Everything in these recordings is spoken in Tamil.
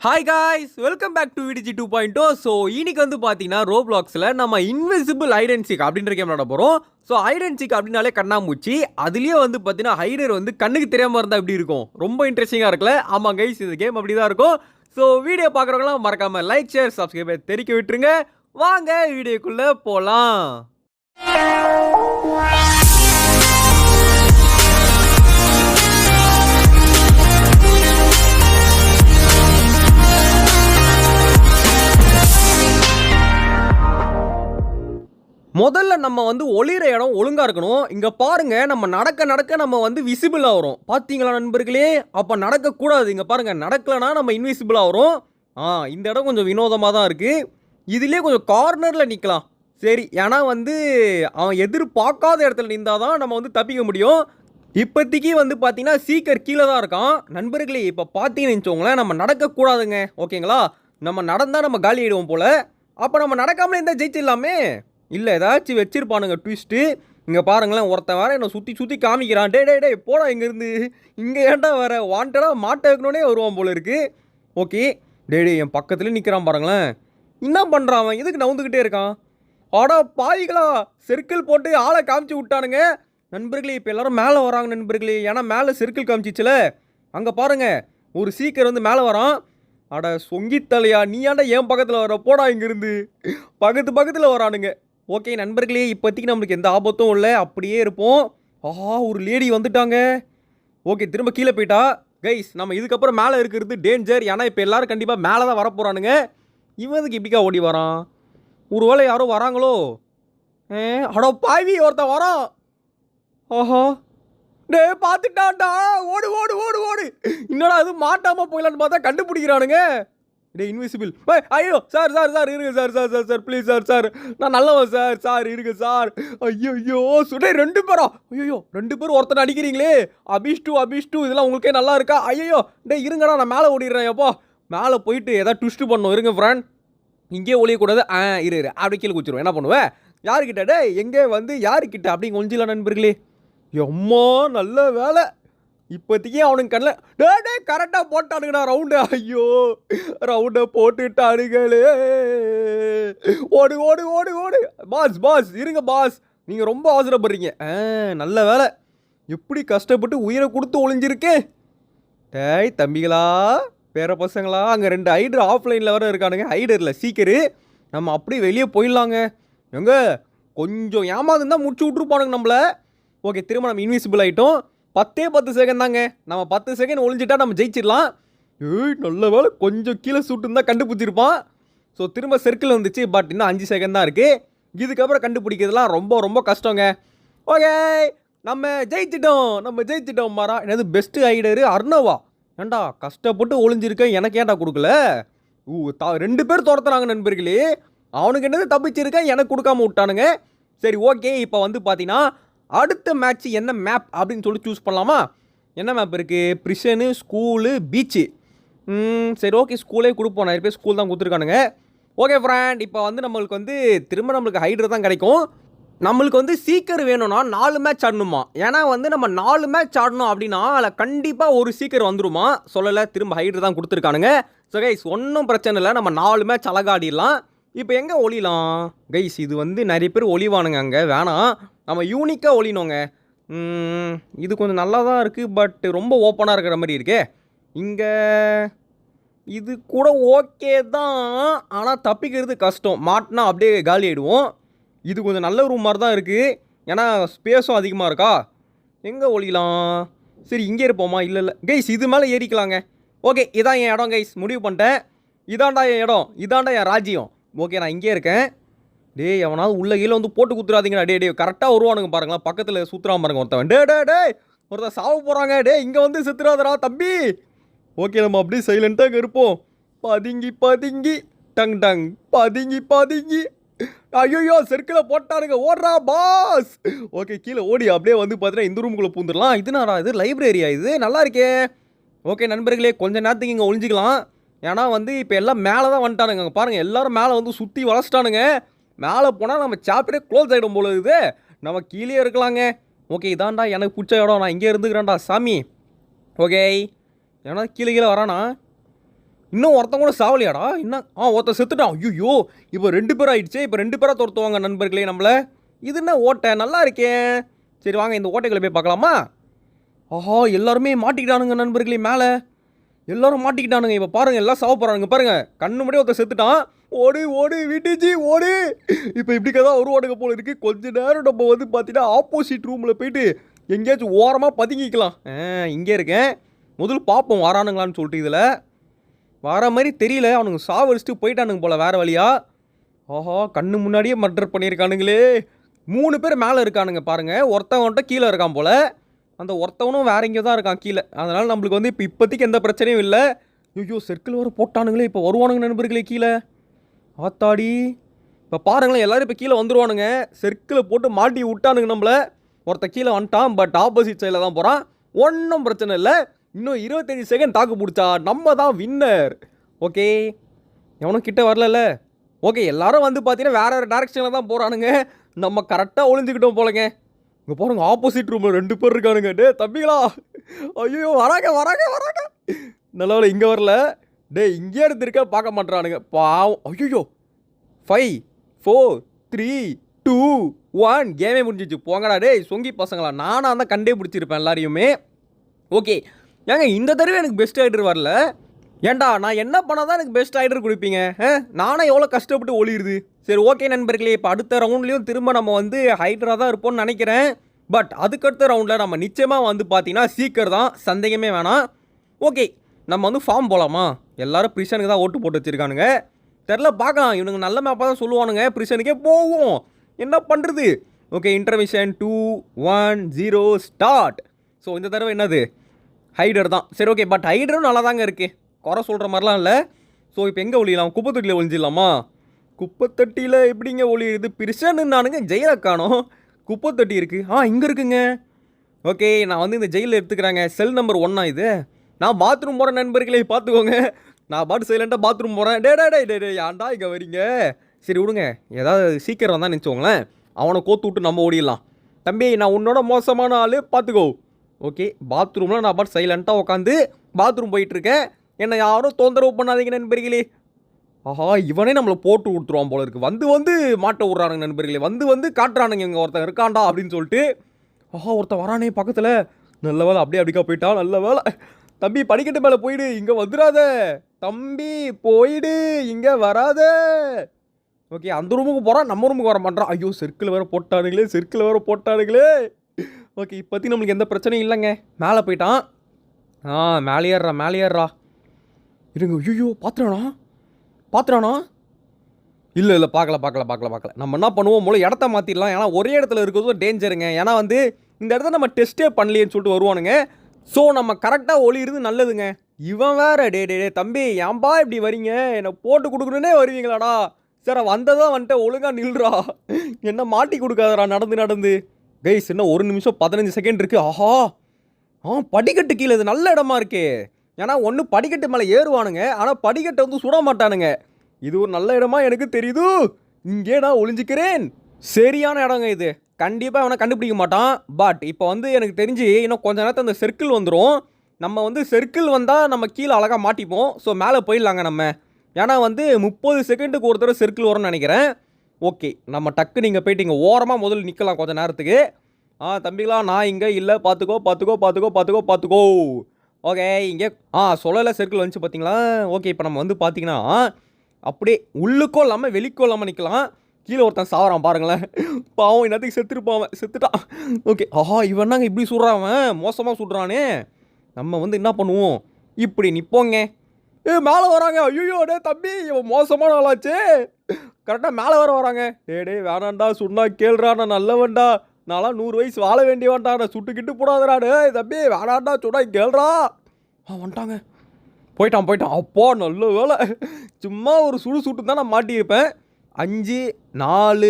Hi guys, welcome back to விடிஜி 2.0. ஸோ இன்னைக்கு வந்து பார்த்தீங்கன்னா ரோப்ளாக்ஸில் நம்ம இன்விசிபிள் ஐடென்சிக் அப்படின்ற கேம் விளாட போகிறோம். ஸோ ஐடென்சிக் அப்படின்னாலே கண்ணாமூச்சி, அதுலேயே வந்து பார்த்தீங்கன்னா ஹைடர் வந்து கண்ணுக்கு தெரியாமல் இருந்தால் எப்படி இருக்கும், ரொம்ப இன்ட்ரெஸ்டிங்காக இருக்குல்ல? ஆமாம் கைஸ், இந்த கேம் அப்படி தான் இருக்கும். ஸோ வீடியோ பார்க்குறவங்களாம் மறக்காமல் லைக் ஷேர் சப்ஸ்கிரைப் தெரிவிக்க விட்டுருங்க. வாங்க வீடியோக்குள்ளே போகலாம். முதல்ல நம்ம வந்து ஒளிர இடம் ஒழுங்காக இருக்கணும். இங்கே பாருங்க, நம்ம நடக்க நடக்க நம்ம வந்து விசிபிள் ஆகிறோம். பார்த்தீங்களா நண்பர்களே? அப்போ நடக்கக்கூடாது. இங்கே பாருங்க, நடக்கலைன்னா நம்ம இன்விசிபிள் ஆகிறோம். இந்த இடம் கொஞ்சம் வினோதமாக தான் இருக்குது. இதுலேயே கொஞ்சம் கார்னரில் நிற்கலாம். சரி, ஏன்னா வந்து அவன் எதிர்பார்க்காத இடத்துல நின்றால் தான் நம்ம வந்து தப்பிக்க முடியும். இப்போதைக்கு வந்து பார்த்தீங்கன்னா சீக்கர் கீழே தான் இருக்கான். நண்பர்களே, இப்போ பார்த்தீங்கன்னு வச்சுக்கோங்களேன், நம்ம நடக்கக்கூடாதுங்க. ஓகேங்களா? நம்ம நடந்தால் நம்ம காலி ஆகிடுவோம் போல். அப்போ நம்ம நடக்காமலே இருந்தால் ஜெயிச்சிடலாமே. இல்லை, ஏதாச்சும் வச்சிருப்பானுங்க ட்விஸ்ட்டு. இங்கே பாருங்களேன், ஒருத்தன் வேறு என்னை சுற்றி சுற்றி காமிக்கிறான். டே போடா இங்கேருந்து. இங்கே ஏன்டா வேற வாண்டடாக மாட்ட வைக்கணுன்னே வருவான் போல இருக்குது. ஓகே, டே என் பக்கத்துலேயே நிற்கிறான் பாருங்களேன். என்ன பண்ணுறான் அவன்? எதுக்கு நவுந்துக்கிட்டே இருக்கான்? ஆடா பாவிகளா, சர்க்கிள் போட்டு ஆளை காமிச்சு விட்டானுங்க. நண்பர்களே, இப்போ எல்லோரும் மேலே வராங்க நண்பர்களே. ஏன்னா மேலே சர்க்கிள் காமிச்சிச்சுல. அங்கே பாருங்கள், ஒரு சீக்கிரம் வந்து மேலே வரான். அட சொங்கித்தலையா, நீ ஏன்டா என் பக்கத்தில் வர? போடா இங்கேருந்து. பக்கத்தில் வரானுங்க. ஓகே நண்பர்களே, இப்போதைக்கு நம்மளுக்கு எந்த ஆபத்தும் இல்லை, அப்படியே இருப்போம். ஒரு லேடி வந்துட்டாங்க. ஓகே, திரும்ப கீழே போயிட்டா. கைஸ், நம்ம இதுக்கப்புறம் மேலே இருக்கிறது டேஞ்சர். ஏன்னா இப்போ எல்லோரும் கண்டிப்பாக மேலே தான் வரப்போகிறானுங்க. இவனுக்கு இப்படிக்கா ஓடி வரான்? ஒரு வேளை யாரும் வராங்களோ? அடோ பாவி, ஒருத்தன் வரான். டே பார்த்துட்டான்டா. ஓடு ஓடு ஓடு ஓடு. என்னடா அது, மாட்டாமல் போயிடலான்னு பார்த்தா கண்டுபிடிக்கிறானுங்க. டே இன்விசிபிள். ஐயோ சார் இருங்க சார் ப்ளீஸ் சார் நான் நல்லவன் சார் இருங்க சார். ஐயோ சுடே 2 பேரா? ஐயோ 2 பேர் ஒருத்தனை அடிக்கிறீங்களே. அபிஷ்டு இதெல்லாம் உங்களுக்கே நல்லா இருக்கா? ஐயோ டே இருங்கடா, நான் மேலே ஓடிடுறேன். எப்போ மேலே போயிட்டு ஏதாவது ட்விஸ்ட்டு பண்ணணும். இருங்க ஃப்ரெண்ட், இங்கேயே ஒழியக்கூடாது. இரு அப்படி கீழே குச்சிருவோம். என்ன பண்ணுவேன்? யாருக்கிட்ட? டே எங்கே வந்து யாருக்கிட்ட அப்படி கொஞ்சில நண்பர்களே. எம்மா நல்ல வேலை, இப்போதைக்கு அவனுக்கு கண்ணில் டே கரெக்டாக போட்டானுங்கடா ரவுண்டு. ஐயோ ரவுண்டை போட்டுட்டானுங்களே. ஓடு ஓடு ஓடு ஓடு. பாஸ் இருங்க பாஸ், நீங்கள் ரொம்ப அவசரப்படுறீங்க. நல்ல வேலை, எப்படி கஷ்டப்பட்டு உயிரை கொடுத்து ஒளிஞ்சிருக்கேன். டேய் தம்பிகளா, பேர பசங்களா, அங்கே 2 ஹைடர் ஆஃப்லைனில் வர இருக்கானுங்க. ஹைடரில் சீக்கிரம் நம்ம அப்படியே வெளியே போயிடலாங்க. எங்க கொஞ்சம் ஏமாந்துருந்தால் முடிச்சு விட்ருப்பானுங்க நம்மளை. ஓகே, திரும்ப நம்ம இன்விசிபிள் ஆகிட்டோம். 10 செகண்ட் தாங்க. நம்ம 10 செகண்ட் ஒளிஞ்சிட்டா நம்ம ஜெயிச்சிடலாம். நல்ல வேலை, கொஞ்சம் கீழே சுட்டுருந்தா கண்டுபிடிச்சிருப்பான். ஸோ திரும்ப சர்க்கிள் வந்துச்சு. பட் இன்னும் 5 செகண்ட் தான் இருக்குது. இதுக்கப்புறம் கண்டுபிடிக்கிறதுலாம் ரொம்ப ரொம்ப கஷ்டங்க. ஓகே, நம்ம ஜெயிச்சிட்டோம் மாறா. என்னது பெஸ்ட்டு ஐடரு அர்ணவா? ஏண்டா கஷ்டப்பட்டு ஒளிஞ்சிருக்கேன், எனக்கு ஏன்டா கொடுக்கல? 2 பேர் துரத்துறாங்க நண்பர்களே. அவனுக்கு என்னது தப்பிச்சிருக்கேன், எனக்கு கொடுக்காம விட்டானுங்க. சரி ஓகே, இப்போ வந்து பார்த்தீங்கன்னா அடுத்த மேட்ச் என்ன மேப் அப்படின்னு சொல்லி சூஸ் பண்ணலாமா? என்ன மேப் இருக்குது? ப்ரிஷனு, ஸ்கூலு, பீச்சு. சரி ஓகே, ஸ்கூலே கொடுப்போம். நிறைய பேர் ஸ்கூல் தான் கொடுத்துருக்கானுங்க. ஓகே ஃப்ரெண்ட், இப்போ வந்து நம்மளுக்கு ஹைடர் தான் கிடைக்கும். நம்மளுக்கு வந்து சீக்கர் வேணும்னா 4 மேட்ச் ஆடணுமா? ஏன்னா வந்து நம்ம 4 மேட்ச் ஆடணும் அப்படின்னா அதில் கண்டிப்பாக ஒரு சீக்கர் வந்துருமா? சொல்லலை, திரும்ப ஹைடர் தான் கொடுத்துருக்கானுங்க. ஸோ கைஸ், ஒன்றும் பிரச்சனை இல்லை, நம்ம 4 மேட்ச் அழகாடிடலாம். இப்போ எங்கே ஒளிலாம் கைஸ்? இது வந்து நிறைய பேர் ஒளிவானுங்க. அங்கே வேணாம், நம்ம யூனிக்காக ஒளினோங்க. இது கொஞ்சம் நல்லா தான் இருக்குது, பட் ரொம்ப ஓப்பனாக இருக்கிற மாதிரி இருக்கே. இங்கே இது கூட ஓகே தான், ஆனால் தப்பிக்கிறது கஷ்டம். மாட்டினா அப்படியே காலி ஆகிடுவோம். இது கொஞ்சம் நல்ல ரூம் மாதிரி தான் இருக்குது, ஏன்னா ஸ்பேஸும் அதிகமாக இருக்கா. எங்கே ஒளிலாம்? சரி இங்கே இருப்போமா? இல்லை கைஸ், இது மேலே ஏறிக்கலாங்க. ஓகே, இதான் என் இடம் கைஸ், முடிவு பண்ணிட்டேன். இதாண்டா என் இடம், இதாண்டா என் ராஜ்யம். ஓகே, நான் இங்கே இருக்கேன். டே எவனாவது உள்ள கீழே வந்து போட்டு குத்துறாதீங்கடா. டே கரெக்டாக வருவானுங்க பாருங்களா, பக்கத்தில் சுற்றுறான் பாருங்க ஒருத்தவன். டே ஒருத்தன் சாவ போகிறாங்க. டே இங்கே வந்து செத்துறாதரா தம்பி. ஓகே, நம்ம அப்படியே சைலண்ட்டாக இங்கே இருப்போம். பதுங்கி டங் பதுங்கி. ஐயோ சர்க்கிளை போட்டானுங்க, ஓடுறா பாஸ். ஓகே, கீழே ஓடி அப்படியே வந்து பார்த்தீங்கன்னா இந்த ரூமுக்குள்ளே பூந்துடலாம். இதுனாடா இது லைப்ரரியா? இது நல்லா இருக்கே. ஓகே நண்பர்களே, கொஞ்ச நேரத்துக்கு இங்கே ஒழிஞ்சிக்கலாம். ஏன்னா வந்து இப்போ எல்லாம் மேலே தான் வந்துட்டானுங்க. அங்கே பாருங்கள், எல்லோரும் மேலே வந்து சுற்றி வளச்சிட்டானுங்க. மேலே போனால் நம்ம சாப்டரே க்ளோஸ் ஆகிடும் போல இருக்குது. நம்ம கீழே இருக்கலாங்க. ஓகே, இதான்டா எனக்கு பிடிச்ச இடம், நான் இங்கே இருந்துக்கிறேன்டா சாமி. ஓகே, ஏன்னா கீழே வரானா? இன்னும் ஒருத்தன் கூட சாவலியாடா என்ன ஒருத்தன் செத்துட்டான் ஐயோ இப்போ 2 பேர் ஆயிடுச்சு இப்போ 2 பேராக துரத்துவாங்க நண்பர்களே நம்மளை இது என்ன ஓட்டை நல்லா இருக்கே சரி வாங்க இந்த ஓட்டைகளை போய் பார்க்கலாமா எல்லாருமே மாட்டிக்கிட்டானுங்க நண்பர்களே மேலே எல்லாரும் மாட்டிக்கிட்டானுங்க இப்போ பாருங்கள் எல்லாம் சாவ போகிறானுங்க பாருங்கள் கண்ணு முன்னாடி ஒருத்தன் செத்துட்டான் ஓடு வீட்டுச்சு ஓடு இப்போ இப்படிக்கா தான் ஒரு ஓடுங்க போல இருக்குது கொஞ்ச நேரம் நம்ம வந்து பார்த்தீங்கன்னா ஆப்போசிட் ரூமில் போயிட்டு எங்கேயாச்சும் ஓரமாக பதுங்கிக்கலாம் இங்கே இருக்கேன் முதல்ல பார்ப்போம் வரானுங்களான்னு சொல்லிட்டு இதில் வர மாதிரி தெரியல அவனுங்க சாவடிச்சுட்டு போயிட்டானுங்க போல் வேறு வழியா கண்ணு முன்னாடியே மர்டர் பண்ணியிருக்கானுங்களே 3 பேர் மேலே இருக்கானுங்க பாருங்கள் ஒருத்தவன்ட்ட கீழே இருக்கான் போல் அந்த ஒருத்தவனும் வேற எங்கேயோ தான் இருக்கான் கீழே அதனால் நம்மளுக்கு வந்து இப்போதைக்கு எந்த பிரச்சனையும் இல்லை ஐயோ சர்க்கிள் வர போட்டானுங்களே இப்போ வருவானுங்க நண்பர்களே கீழே ஆத்தாடி இப்போ பாருங்களேன் எல்லோரும் இப்போ கீழே வந்துடுவானுங்க சர்க்கிளை போட்டு மாட்டி விட்டானுங்க நம்மளை ஒருத்த கீழே வந்துட்டான் பட் ஆப்போசிட் சைடில் தான் போகிறான் ஒன்றும் பிரச்சனை இல்லை இன்னும் 25 செகண்ட் தாக்கு பிடிச்சா நம்ம தான் வின்னர் ஓகே எவனும் கிட்ட வரல ஓகே எல்லாரும் வந்து பார்த்தீங்கன்னா வேற டேரக்ஷனில் தான் போகிறானுங்க நம்ம கரெக்டாக ஒளிஞ்சுக்கிட்டோம் போலங்க இங்கே பாருங்க ஆப்போசிட் ரூமில் 2 பேர் இருக்கானுங்க டே தம்பிங்களா ஐயோ வராங்க நல்ல இங்கே வரல டே இங்கே இருந்திருக்க பார்க்க மாட்டானுங்க பாவம் ஐயோ 5 4 3 2 1 கேமே முடிஞ்சிச்சு போங்கடா டே சொங்கி பசங்களா நானாக தான் கண்டே பிடிச்சிருப்பேன் எல்லாரையுமே ஓகே ஏங்க இந்த தடவை எனக்கு பெஸ்ட் ரைடர் வரல ஏண்டா நான் என்ன பண்ணால் தான் எனக்கு பெஸ்ட் ரைடர் கொடுப்பீங்க நானே எவ்வளோ கஷ்டப்பட்டு ஒளியுது சரி ஓகே நண்பர்களே இப்போ அடுத்த ரவுண்ட்லேயும் திரும்ப நம்ம வந்து ஹைட்ராக தான் இருப்போம்னு நினைக்கிறேன் பட் அதுக்கடுத்த ரவுண்டில் நம்ம நிச்சயமாக வந்து பார்த்தீங்கன்னா சீக்கர் தான் சந்தேகமே வேணாம் ஓகே நம்ம வந்து ஃபார்ம் போகலாமா எல்லாரும் பிரிஷனுக்கு தான் ஓட்டு போட்டு வச்சுருக்கானுங்க தெரில பார்க்கலாம் இவனுங்க நல்ல மேப்பாக தான் சொல்லுவானுங்க பிரிஷனுக்கே போவோம் என்ன பண்ணுறது ஓகே இன்டர்மிஷன் 2 1 0 ஸ்டார்ட் ஸோ இந்த தடவை என்னது ஹைடர் தான் சரி ஓகே பட் ஹைடரும் நல்லா தாங்க இருக்குது குறை சொல்கிற மாதிரிலாம் இல்லை ஸோ இப்போ எங்கே ஒழியலாம் குப்பைத்தொட்டியில் ஒழிஞ்சிடலாமா குப்பைத்தொட்டியில் எப்படிங்க ஒழியுது பிரிஷன்னு நானுங்க ஜெயிலை காணோம் குப்பைத்தொட்டி இருக்குது இங்கே இருக்குங்க ஓகே நான் வந்து இந்த ஜெயிலில் எடுத்துக்கிறாங்க செல் நம்பர் 1 இது நான் பாத்ரூம் போகிறேன் நண்பர்களே பார்த்துக்கோங்க நான் பாட்டு சைலண்ட்டாக பாத்ரூம் போகிறேன் டே ஏன்டா இங்கே வரீங்க சரி விடுங்க ஏதாவது சீக்கிரம் வந்தால் நினச்சோங்களேன் அவனை கோத்து விட்டு நம்ம ஓடிடலாம் தம்பி நான் உன்னோட மோசமான ஆள் பார்த்துக்கோ ஓகே பாத்ரூமில் நான் பாட்டு சைலண்ட்டாக உட்காந்து பாத்ரூம் போயிட்டுருக்கேன் என்னை யாரும் தொந்தரவு பண்ணாதீங்க நண்பர்களே இவனே நம்மளை போட்டு கொடுத்துருவான் போல இருக்குது வந்து மாட்ட விட்றானுங்க நண்பர்களே வந்து காட்டுறானுங்க இங்கே ஒருத்தன் இருக்காண்டா அப்படின்னு சொல்லிட்டு ஒருத்தன் வரானே பக்கத்தில் நல்ல வேலை அப்படிக்கா போயிட்டா நல்ல வேலை தம்பி படிக்கட்டு மேலே போயிடு இங்கே வந்துடாத தம்பி போயிடு இங்கே வராத ஓகே அந்த ரூமுக்கு போகிறான் நம்ம ரூமுக்கு வர மாட்டான் ஐயோ சர்க்கிள் வேறு போட்டானுங்களே ஓகே இப்போத்தி நம்மளுக்கு எந்த பிரச்சனையும் இல்லைங்க மேலே போயிட்டான் மேலே ஏறுறா இருங்க ஐயோ பார்த்துறானா இல்லை பார்க்கல நம்ம என்ன பண்ணுவோம் மூலம் இடத்த மாற்றிடலாம் ஏன்னா ஒரே இடத்துல இருக்கிறதும் டேஞ்சருங்க ஏன்னா வந்து இந்த இடத்த நம்ம டெஸ்ட்டே பண்ணலையேன்னு சொல்லிட்டு வருவானுங்க ஸோ நம்ம கரெக்டாக ஒளியிறது நல்லதுங்க இவன் வேற டே தம்பி ஏன்பா இப்படி வரீங்க என்னை போட்டு கொடுக்கணுன்னே வருவீங்களாடா சார் வந்ததான் வந்துட்டு ஒழுங்காக நில்றா என்ன மாட்டி கொடுக்காதடா நடந்து கைஸ் இன்னும் 1 நிமிஷம் 15 செகண்ட் இருக்குது படிக்கட்டு கீழே இது நல்ல இடமா இருக்கே ஏன்னா ஒன்று படிக்கட்டு மேலே ஏறுவானுங்க ஆனால் படிக்கட்டை வந்து சுட மாட்டானுங்க இது ஒரு நல்ல இடமா எனக்கு தெரியுது இங்கே நான் ஒளிஞ்சிக்கிறேன் சரியான இடங்க இது கண்டிப்பாக அவனை கண்டுபிடிக்க மாட்டான் பட் இப்போ வந்து எனக்கு தெரிஞ்சு இன்னும் கொஞ்ச நேரத்தில் அந்த சர்க்கிள் வந்துடும் நம்ம வந்து சர்க்கிள் வந்தால் நம்ம கீழே அழகாக மாட்டிப்போம் ஸோ மேலே போயிடலாங்க நம்ம ஏன்னா வந்து 30 செகண்டுக்கு ஒரு தடவை சர்க்கிள் வரும்னு நினைக்கிறேன் ஓகே நம்ம டக்கு நீங்கள் போயிட்டு இங்கே ஓரமாக முதல்ல நிற்கலாம் கொஞ்சம் நேரத்துக்கு தம்பிங்களா நான் இங்கே இல்லை பார்த்துக்கோ ஓகே இங்கே சொல்லலை சர்க்கிள் வந்துச்சு பார்த்தீங்களா ஓகே இப்போ நம்ம வந்து பார்த்தீங்கன்னா அப்படியே உள்ளுக்கோ இல்லாமல் வெளிக்கோ இல்லாமல் நிற்கலாம் கீழே ஒருத்தன் சாவறான் பாருங்களேன் பாவம் என்னத்துக்கு செத்துட்டான் ஓகே இவன் நாங்கள் இப்படி சுடுறான் மோசமாக சுடுறானே நம்ம வந்து என்ன பண்ணுவோம் இப்படி நிற்போங்க மேலே வராங்க ஐயோ டே தம்பி இவன் மோசமான ஆளாச்சு கரெக்டாக மேலே வராங்க டே வேணாண்டா சொன்னா கேள்றா நான் நல்லவன்டா நான்லாம் 100 வயசு வாழ வேண்டியவன்டா நான் சுட்டுக்கிட்டு போடாதடா டே தம்பி வேணாண்டா சொன்னா கேள்றா வந்துட்டாங்க போயிட்டான் அப்போ நல்ல வேலை சும்மா ஒரு சுட்டு தான் நான் மாட்டியிருப்பேன் 5 4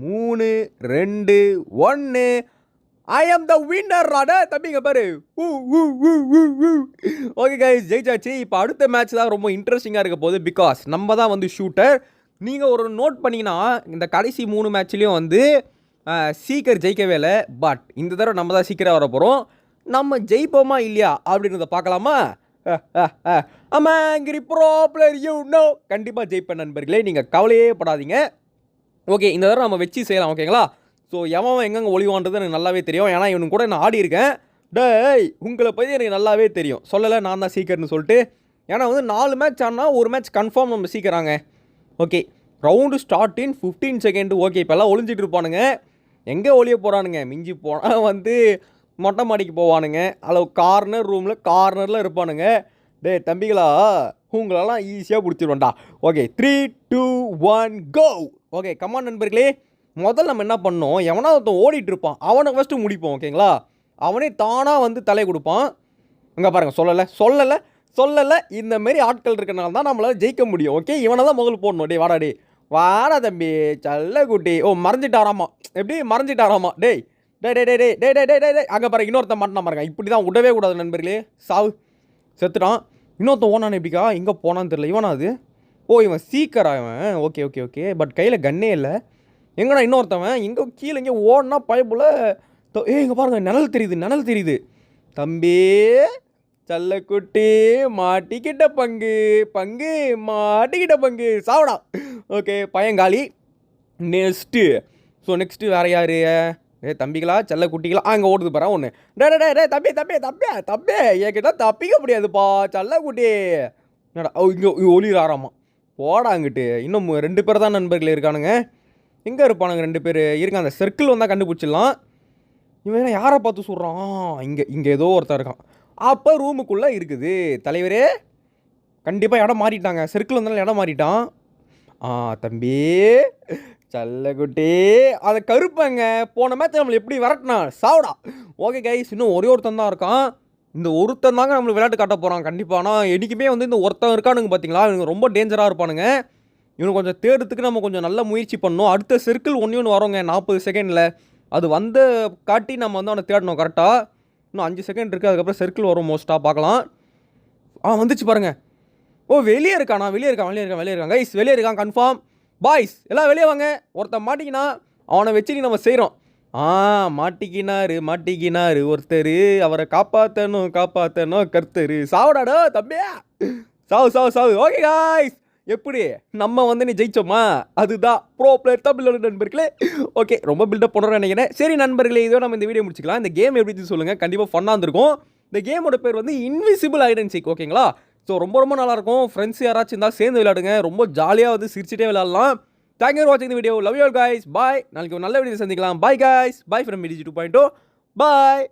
3 2 1 ஐ ஆம் த வின்னர் ராடா தம்பிங்க பாரு ஓகே கைஸ் ஜெயிச்சாச்சு இப்போ அடுத்த மேட்ச் தான் ரொம்ப இன்ட்ரெஸ்டிங்காக இருக்க போகுது பிகாஸ் நம்ம தான் வந்து ஷூட்டர் நீங்கள் ஒரு நோட் பண்ணிங்கன்னா இந்த கடைசி 3 மேட்ச்லேயும் வந்து சீக்கிரம் ஜெயிக்கவே இல்லை பட் இந்த தடவை நம்ம தான் சீக்கிரம் வர போகிறோம் நம்ம ஜெயிப்போமா இல்லையா அப்படின்றத பார்க்கலாமா ஆமாங்கிரி ப்ரோ பிளேயர் கண்டிப்பாக ஜெயிப்பேன் நண்பர்களே, நீங்கள் கவலையே படாதீங்க. ஓகே, இந்த தடவை நம்ம வச்சு செய்யலாம் ஓகேங்களா. ஸோ எவன் எங்கெங்கே ஒளிவான்றது எனக்கு நல்லாவே தெரியும், ஏன்னா இவனுக்கு கூட நான் ஆடி இருக்கேன். டேய் உங்களை பற்றி எனக்கு நல்லாவே தெரியும், சொல்லலை நான் தான் சீக்கிரம்னு சொல்லிட்டு. ஏன்னா வந்து 4 மேட்ச் ஆனால் ஒரு மேட்ச் கன்ஃபார்ம் நம்ம சீக்கிராங்க. Okay, round start in 15 second. Okay, இப்போல்லாம் ஒளிஞ்சிட்டு இருப்பானுங்க, எங்கே ஒளிய போகிறானுங்க, மிஞ்சி போனால் வந்து மொட்டை மாடிக்கு போவானுங்க, அளவு கார்னர் ரூமில் கார்னரில் இருப்பானுங்க. டே தம்பிகளா, உங்களெல்லாம் ஈஸியாக பிடிச்சிருவேன்டா. ஓகே 3 2 1 கோ. ஓகே கமான் நண்பர்களே, முதல்ல நம்ம என்ன பண்ணோம், எவனா ஒருத்தன் ஓடிட்டு இருப்பான் அவனை ஃபஸ்ட்டு முடிப்போம் ஓகேங்களா. அவனே தானாக வந்து தலை கொடுப்பான். இங்கே பாருங்கள், சொல்லலை இந்த மாரி ஆட்கள் இருக்கனால தான் நம்மளால் ஜெயிக்க முடியும். ஓகே, இவனை தான் முதல்ல போடணும். டே வாடா, டே வாடா தம்பி சல்ல குட்டி. ஓ மறைஞ்சிட்டாராமா, எப்படி மறைஞ்சிட்டாராமா. டேய் டே டே டே டே டே டே டே டே அங்கே பாருங்க, இன்னொருத்தன் மாட்டினா பாருங்க. இப்படி தான் விடவே கூடாது நண்பர்களே. சாவு, செத்துட்டான். இன்னொருத்தன் ஓனான், எப்படிக்கா எங்கே போனான்னு தெரியல. இவனா அது? ஓ இவன் சீக்கரா இவன். ஓகே ஓகே ஓகே, பட் கையில் கன்னே இல்லை. எங்கடா இன்னொருத்தவன், எங்கே கீழே இங்கே ஓடனா பயப்புல. இங்கே பாருங்க, நிழல் தெரியுது தம்பி சல்லக்குட்டி. மாட்டிக்கிட்ட பங்கு மாட்டிக்கிட்ட சாவடா. ஓகே பையங்காலி. நெக்ஸ்ட்டு வேறு யார்? தம்பிகளா செல்ல குட்டிகளா அங்கே ஓடுது பாரு ஒன்று. டே தம்பி என்கிட்ட தப்பிக்க முடியாதுப்பா செல்ல குட்டி. என்னடா இங்கே ஒளிராராமா, போடா அங்கிட்டு. இன்னும் 2 பேர் தான் நண்பர்கள் இருக்கானுங்க. எங்கே இருப்பானுங்க 2 பேர் இருக்கான். அந்த சர்க்கிள் வந்தால் கண்டுபிடிச்சிடலாம். இவன் யாரை பார்த்து சொல்கிறான்? இங்கே ஏதோ ஒருத்தர் இருக்கான். அப்போ ரூமுக்குள்ளே இருக்குது தலைவரே. கண்டிப்பாக இடம் மாறிட்டாங்க, சர்க்கிள் வந்தாலும் இடம் மாறிட்டான். தம்பி சல்லக்குட்டி, அதை கருப்பாங்க போன மேட்ச் நம்மளை எப்படி விரட்டினா சாவடா. ஓகே கைஸ், இன்னும் ஒருத்தன் தான் இருக்கான். இந்த ஒருத்தன் தாங்க நம்மளுக்கு விளையாட்டு காட்ட போகிறான் கண்டிப்பாக. ஆனால் என்றைக்குமே வந்து இந்த ஒருத்தன் இருக்கானுங்க பார்த்தீங்களா, இவங்க ரொம்ப டேஞ்சராக இருப்பானுங்க. இவனுக்கு கொஞ்சம் தேடுறதுக்கு நம்ம கொஞ்சம் நல்ல முயற்சி பண்ணணும். அடுத்த சர்க்கிள் ஒன்று வரோங்க 40 செகண்டில். அது வந்து காட்டி நம்ம வந்து அவனை தேடணும் கரெக்டாக. இன்னும் 5 செகண்ட் இருக்குது, அதுக்கப்புறம் சர்க்கிள் வரும் மோஸ்ட்டாக பார்க்கலாம். வந்துச்சு பாருங்கள். ஓ வெளியே இருக்கான் கைஸ், வெளியே இருக்கான் கன்ஃபார்ம். பாய்ஸ் எல்லாம் வெளியே வாங்க. ஒருத்தன் மாட்டிக்கினா அவனை வச்சு நம்ம செய்கிறோம். மாட்டிக்கினாரு ஒருத்தர், அவரை காப்பாற்றணும் கர்த்தர். சாவடாடோ தம்பியா, சாவு. ஓகே காய்ஸ், எப்படி நம்ம வந்து நீ ஜெயிச்சோமா, அதுதான் ப்ரோ பிளேயர் தமிழ் நண்பர்களே. ஓகே, ரொம்ப பில்டப் பண்ணுறோன்னு நினைக்கிறேன். சரி நண்பர்களே, இதோ நம்ம இந்த வீடியோ முடிச்சுக்கலாம். இந்த கேம் எப்படி சொல்லுங்கள், கண்டிப்பாக ஃபன்னாக இருந்திருக்கும். இந்த கேமோட பேர் வந்து இன்விசிபிள் ஹைட் அண்ட் சீக் ஓகேங்களா. ஸோ ரொம்ப நல்லாயிருக்கும். ஃப்ரெண்ட்ஸ் யாராச்சும் இருந்தால் சேர்ந்து விளையாடுங்க, ரொம்ப ஜாலியாக வந்து சிரிச்சிட்டே விளையாடலாம். தேங்க்யூ ஃபார் வாட்சிங் இந்த video. Love you all guys. Bye. நாளைக்கு ஒரு நல்ல வீடியோ சந்திக்கலாம். Bye guys. பாய் ஃப்ரம் மிடிஜி 2.0. பாய்.